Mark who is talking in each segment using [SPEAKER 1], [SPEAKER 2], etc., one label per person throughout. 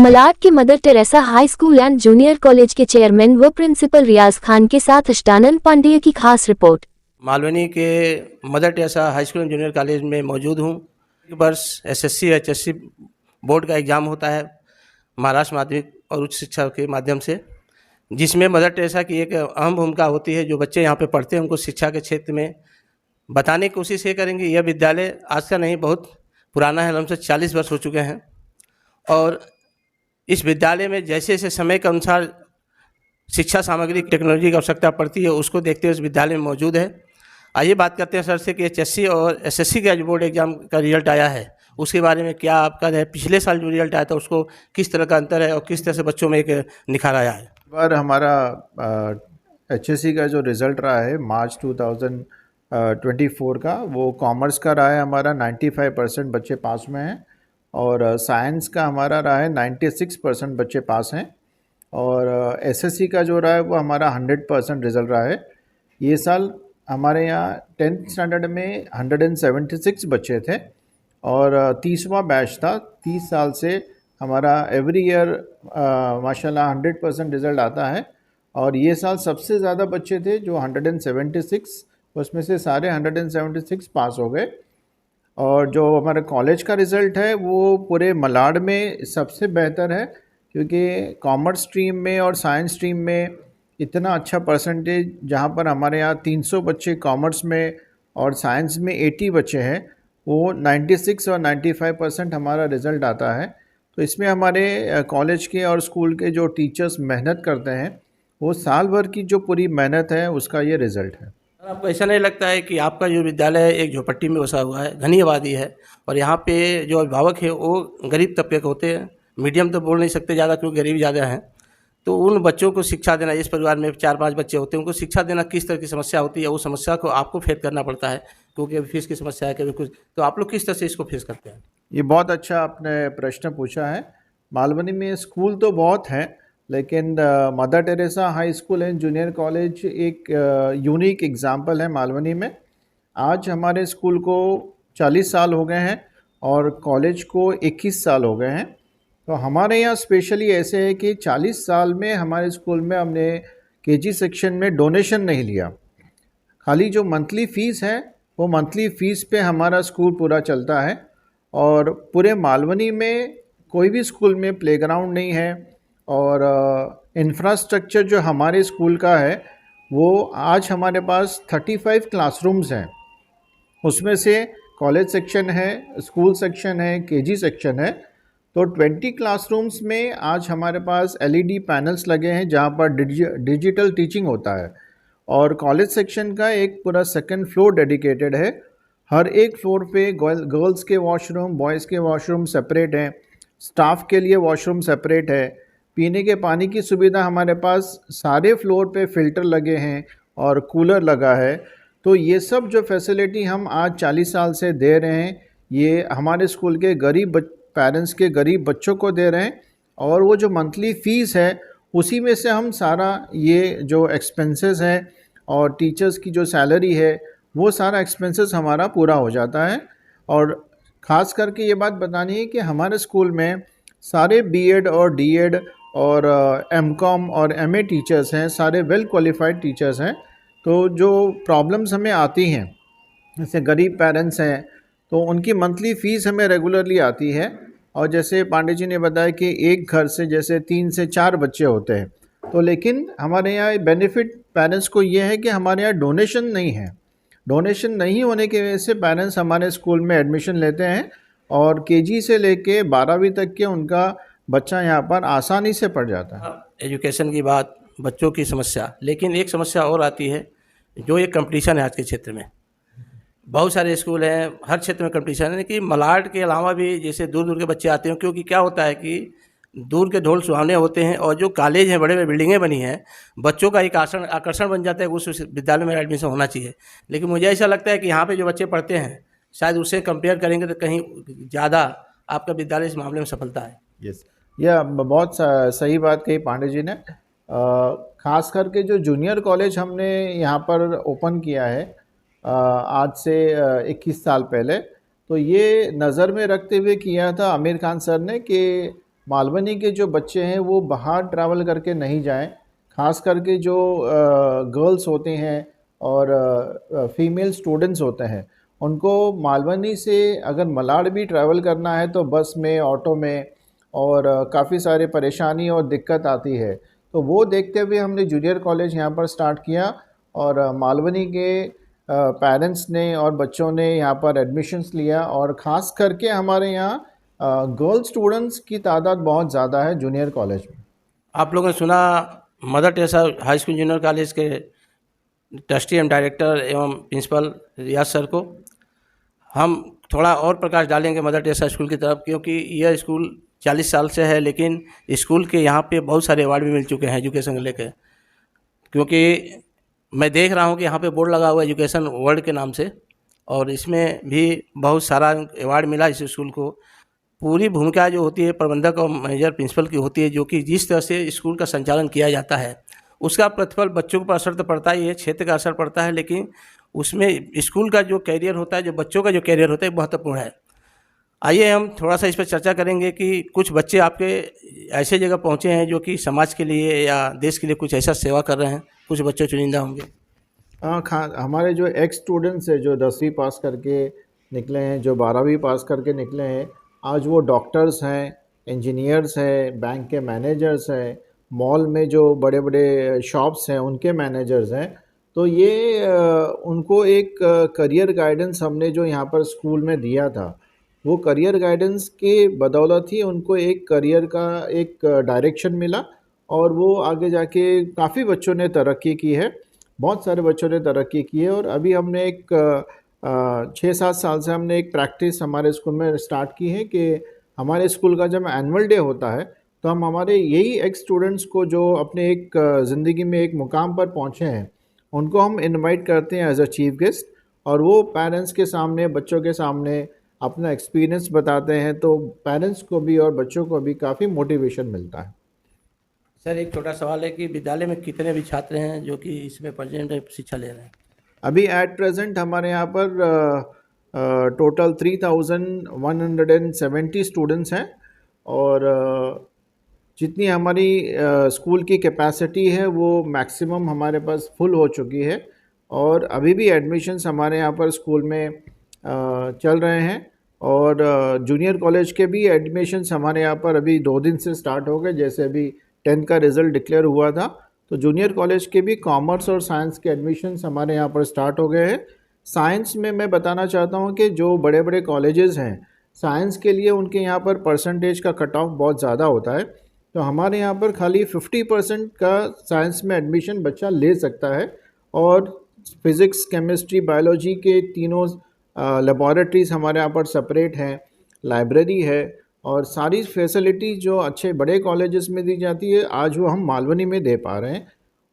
[SPEAKER 1] मलाड के mother Teresa high school and junior college के chairman व प्रिंसिपल रियाज खान के साथ अष्टानंद पांडेय की खास रिपोर्ट।
[SPEAKER 2] मालवनी के mother Teresa high school and junior college में मौजूद हूँ। वर्ष एसएससी एचएससी बोर्ड का एग्ज़ाम होता है महाराष्ट्र माध्यमिक और उच्च शिक्षा के माध्यम से, जिसमें मदर टेरेसा की एक अहम भूमिका होती है। जो बच्चे यहाँ पे पढ़ते हैं उनको शिक्षा के क्षेत्र में बताने की कोशिश ये करेंगे। यह विद्यालय आज का नहीं, बहुत पुराना है, लगभग 40 वर्ष हो चुके हैं। और इस विद्यालय में जैसे जैसे समय के अनुसार शिक्षा सामग्री टेक्नोलॉजी की आवश्यकता पड़ती है, उसको देखते हुए इस विद्यालय में मौजूद है। आइए बात करते हैं सर से कि एचएससी और एसएससी का जो बोर्ड एग्जाम का रिजल्ट आया है उसके बारे में क्या आपका है। पिछले साल जो रिजल्ट आया था उसको किस तरह का अंतर है और किस तरह से बच्चों में एक निखार आया है।
[SPEAKER 3] इस बार हमारा एचएससी का जो रिज़ल्ट रहा है मार्च 2024 का, वो कॉमर्स का रहा है हमारा 95% बच्चे पास में हैं, और साइंस का हमारा रहा है 96% बच्चे पास हैं, और एसएससी का जो रहा है वो हमारा 100% रिज़ल्ट रहा है। ये साल हमारे यहाँ 10th स्टैंडर्ड में 176 बच्चे थे और 30वां बैच था। 30 साल से हमारा एवरी ईयर माशाल्लाह 100% रिज़ल्ट आता है, और ये साल सबसे ज़्यादा बच्चे थे जो 176, उसमें से सारे 176 पास हो गए। और जो हमारा कॉलेज का रिज़ल्ट है वो पूरे मलाड में सबसे बेहतर है, क्योंकि कॉमर्स स्ट्रीम में और साइंस स्ट्रीम में इतना अच्छा परसेंटेज, जहाँ पर हमारे यहाँ 300 बच्चे कॉमर्स में और साइंस में 80 बच्चे हैं, वो 96 और 95% हमारा रिज़ल्ट आता है। तो इसमें हमारे कॉलेज के और स्कूल के जो टीचर्स मेहनत करते हैं, वो साल भर की जो पूरी मेहनत है उसका ये रिज़ल्ट है।
[SPEAKER 2] आपको ऐसा नहीं लगता है कि आपका जो विद्यालय है एक झोपट्टी में बसा हुआ है, घनी आबादी है, और यहाँ पे जो अभिभावक है वो गरीब तबके के होते हैं, मीडियम तो बोल नहीं सकते ज़्यादा क्योंकि गरीब ज़्यादा हैं, तो उन बच्चों को शिक्षा देना, इस परिवार में 4-5 बच्चे होते हैं, उनको शिक्षा देना किस तरह की समस्या होती है, उस समस्या को आपको फेस करना पड़ता है क्योंकि फीस की समस्या है कभी कुछ, तो आप लोग किस तरह से इसको फेस करते हैं।
[SPEAKER 3] ये बहुत अच्छा आपने प्रश्न पूछा है। मालवनी में स्कूल तो बहुत हैं, लेकिन mother Teresa high school and junior college एक यूनिक एग्जाम्पल है मालवनी में। आज हमारे स्कूल को 40 साल हो गए हैं और कॉलेज को 21 साल हो गए हैं। तो हमारे यहाँ स्पेशली ऐसे है कि 40 साल में हमारे स्कूल में हमने केजी सेक्शन में डोनेशन नहीं लिया। खाली जो मंथली फ़ीस है वो मंथली फ़ीस पे हमारा स्कूल पूरा चलता है, और पूरे मालवनी में कोई भी स्कूल में प्लेग्राउंड नहीं है, और इंफ्रास्ट्रक्चर जो हमारे स्कूल का है वो आज हमारे पास 35 क्लासरूम्स हैं। उसमें से कॉलेज सेक्शन है, स्कूल सेक्शन है, केजी सेक्शन है। तो 20 क्लासरूम्स में आज हमारे पास एलईडी पैनल्स लगे हैं जहाँ पर डिजिटल टीचिंग होता है, और कॉलेज सेक्शन का एक पूरा सेकंड फ्लोर डेडिकेटेड है। हर एक फ्लोर पे गर्ल्स के वॉशरूम, बॉयज़ के वॉशरूम सेपरेट हैं, स्टाफ के लिए वॉशरूम सेपरेट है, पीने के पानी की सुविधा हमारे पास सारे फ्लोर पे फ़िल्टर लगे हैं और कूलर लगा है। तो ये सब जो फैसिलिटी हम आज 40 साल से दे रहे हैं, ये हमारे स्कूल के गरीब पेरेंट्स के गरीब बच्चों को दे रहे हैं, और वो जो मंथली फ़ीस है उसी में से हम सारा ये जो एक्सपेंसेस है और टीचर्स की जो सैलरी है वो सारा एक्सपेंसेस हमारा पूरा हो जाता है। और ख़ास करके ये बात बतानी है कि हमारे स्कूल में सारे बीएड और डीएड और एमकॉम और एमए टीचर्स हैं, सारे वेल क्वालिफाइड टीचर्स हैं। तो जो प्रॉब्लम्स हमें आती हैं, जैसे गरीब पेरेंट्स हैं तो उनकी मंथली फ़ीस हमें रेगुलरली आती है, और जैसे पांडे जी ने बताया कि एक घर से जैसे 3 से 4 बच्चे होते हैं, तो लेकिन हमारे यहाँ बेनिफिट पेरेंट्स को ये है कि हमारे यहाँ डोनेशन नहीं है। डोनेशन नहीं होने की वजह से पेरेंट्स हमारे स्कूल में एडमिशन लेते हैं, और केजी से लेके 12वीं तक के उनका बच्चा यहाँ पर आसानी से पढ़ जाता है।
[SPEAKER 2] एजुकेशन की बात, बच्चों की समस्या, लेकिन एक समस्या और आती है जो एक कंपटीशन है आज के क्षेत्र में। बहुत सारे स्कूल हैं, हर क्षेत्र में कंपटीशन है कि मलाड के अलावा भी जैसे दूर दूर के बच्चे आते हैं, क्योंकि क्या होता है कि दूर के ढोल सुहावने होते हैं, और जो कॉलेज हैं, बड़े बड़े बिल्डिंगें बनी हैं, बच्चों का एक आकर्षण बन जाता है, उस विद्यालय में एडमिशन होना चाहिए। लेकिन मुझे ऐसा लगता है कि यहाँ पे जो बच्चे पढ़ते हैं शायद उससे कंपेयर करेंगे तो कहीं ज़्यादा आपका विद्यालय इस मामले में सफलता है।
[SPEAKER 3] यस, यह बहुत सही बात कही पांडे जी ने। ख़ास करके जो जूनियर कॉलेज हमने यहाँ पर ओपन किया है आज से 21 साल पहले, तो ये नज़र में रखते हुए किया था आमिर खान सर ने कि मालवनी के जो बच्चे हैं वो बाहर ट्रैवल करके नहीं जाएं, खास करके जो गर्ल्स होते हैं और फीमेल स्टूडेंट्स होते हैं, उनको मालवनी से अगर मलाड भी ट्रैवल करना है तो बस में, ऑटो में, और काफ़ी सारे परेशानी और दिक्कत आती है। तो वो देखते हुए हमने जूनियर कॉलेज यहाँ पर स्टार्ट किया और मालवनी के पेरेंट्स ने और बच्चों ने यहाँ पर एडमिशन्स लिया, और ख़ास करके हमारे यहाँ गर्ल स्टूडेंट्स की तादाद बहुत ज़्यादा है जूनियर कॉलेज में।
[SPEAKER 2] आप लोगों ने सुना mother Teresa high school junior college के ट्रस्टी एवं डायरेक्टर एवं प्रिंसिपल रियाज सर को। हम थोड़ा और प्रकाश डालेंगे मदर टेरेसा स्कूल की तरफ, क्योंकि यह स्कूल 40 साल से है, लेकिन स्कूल के यहाँ पे बहुत सारे अवार्ड भी मिल चुके हैं एजुकेशन को लेकर। क्योंकि मैं देख रहा हूँ कि यहाँ पे बोर्ड लगा हुआ है एजुकेशन वर्ल्ड के नाम से, और इसमें भी बहुत सारा अवार्ड मिला इस स्कूल को। पूरी भूमिका जो होती है प्रबंधक और मैनेजर प्रिंसिपल की होती है, जो कि जिस तरह से स्कूल का संचालन किया जाता है उसका प्रतिफल बच्चों पर असर तो पड़ता ही है, क्षेत्र का असर पड़ता है, लेकिन उसमें स्कूल का जो कैरियर होता है, जो बच्चों का जो कैरियर होता है महत्वपूर्ण है। आइए हम थोड़ा सा इस पर चर्चा करेंगे कि कुछ बच्चे आपके ऐसे जगह पहुँचे हैं जो कि समाज के लिए या देश के लिए कुछ ऐसा सेवा कर रहे हैं। कुछ बच्चे चुनिंदा होंगे।
[SPEAKER 3] हमारे जो एक्स स्टूडेंट्स हैं जो 10वीं पास करके निकले हैं, जो 12वीं पास करके निकले हैं, आज वो डॉक्टर्स हैं, इंजीनियर्स हैं, बैंक के मैनेजर्स हैं, मॉल में जो बड़े बड़े शॉप्स हैं उनके मैनेजर्स हैं। तो ये उनको एक करियर गाइडेंस हमने जो यहाँ पर स्कूल में दिया था, वो करियर गाइडेंस के बदौलत ही उनको एक करियर का एक डायरेक्शन मिला, और वो आगे जाके काफ़ी बच्चों ने तरक्की की है, बहुत सारे बच्चों ने तरक्की की है। और अभी हमने एक 6-7 साल से हमने एक प्रैक्टिस हमारे स्कूल में स्टार्ट की है कि हमारे स्कूल का जब एनुअल डे होता है तो हम हमारे यही एक्स स्टूडेंट्स को जो अपने एक ज़िंदगी में एक मुकाम पर पहुँचे हैं, उनको हम इनवाइट करते हैं एज अ चीफ गेस्ट, और वो पेरेंट्स के सामने, बच्चों के सामने अपना एक्सपीरियंस बताते हैं, तो पेरेंट्स को भी और बच्चों को भी काफ़ी मोटिवेशन मिलता है।
[SPEAKER 2] सर, एक छोटा सवाल है कि विद्यालय में कितने भी छात्र हैं जो कि इसमें प्रेजेंट शिक्षा ले रहे हैं?
[SPEAKER 3] अभी एट प्रेजेंट हमारे यहाँ पर टोटल 3170 स्टूडेंट्स हैं, और जितनी हमारी स्कूल की कैपेसिटी है वो मैक्सिमम हमारे पास फुल हो चुकी है, और अभी भी एडमिशन्स हमारे यहाँ पर स्कूल में चल रहे हैं। और जूनियर कॉलेज के भी एडमिशन्स हमारे यहाँ पर अभी 2 दिन से स्टार्ट हो गए। जैसे अभी 10th का रिज़ल्ट डिक्लेयर हुआ था, तो जूनियर कॉलेज के भी कॉमर्स और साइंस के एडमिशन्स हमारे यहाँ पर स्टार्ट हो गए हैं। साइंस में मैं बताना चाहता हूँ कि जो बड़े बड़े कॉलेजेस हैं साइंस के लिए, उनके यहाँ पर परसेंटेज का कट ऑफ बहुत ज़्यादा होता है, तो हमारे यहाँ पर खाली 50% का साइंस में एडमिशन बच्चा ले सकता है। और फिज़िक्स, केमिस्ट्री, बायोलॉजी के तीनों लेबॉरेटरीज़ हमारे यहाँ पर सेपरेट हैं, लाइब्रेरी है, और सारी फैसिलिटी जो अच्छे बड़े कॉलेजेस में दी जाती है आज वो हम मालवनी में दे पा रहे हैं।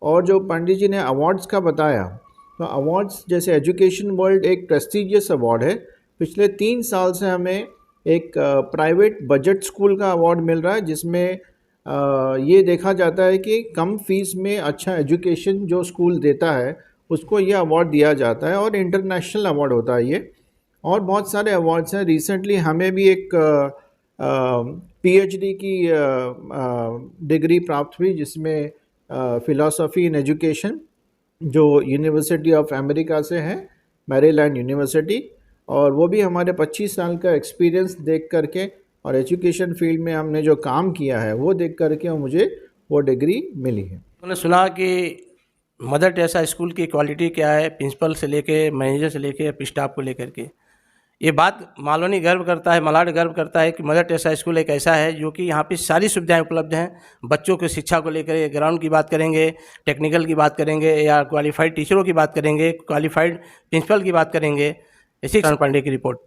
[SPEAKER 3] और जो पंडित जी ने अवार्ड्स का बताया, तो अवार्ड्स जैसे एजुकेशन वर्ल्ड एक प्रेस्टीजियस अवार्ड है। पिछले 3 साल से हमें एक प्राइवेट बजट स्कूल का अवार्ड मिल रहा है, जिसमें ये देखा जाता है कि कम फीस में अच्छा एजुकेशन जो स्कूल देता है उसको ये अवार्ड दिया जाता है, और इंटरनेशनल अवार्ड होता है ये। और बहुत सारे अवार्ड्स हैं। रिसेंटली हमें भी एक PhD की डिग्री प्राप्त हुई, जिसमें फ़िलासफ़ी इन एजुकेशन, जो यूनिवर्सिटी ऑफ अमेरिका से है, मैरीलैंड यूनिवर्सिटी। और वो भी हमारे 25 साल का एक्सपीरियंस देख करके और एजुकेशन फील्ड में हमने जो काम किया है वो देख करके मुझे वो डिग्री मिली है।
[SPEAKER 2] मैंने सुना कि मदर टेरेसा स्कूल की क्वालिटी क्या है, प्रिंसिपल से लेके, मैनेजर से लेके, स्टाफ को लेकर के। ये बात मालवनी गर्व करता है, मलाड गर्व करता है कि मदर टेरेसा स्कूल एक ऐसा है जो कि यहाँ पे सारी सुविधाएं उपलब्ध हैं। बच्चों की शिक्षा को लेकर ग्राउंड की बात करेंगे, टेक्निकल की बात करेंगे, या क्वालिफाइड टीचरों की बात करेंगे, क्वालिफाइड प्रिंसिपल की बात करेंगे। इसी पांडे की रिपोर्ट।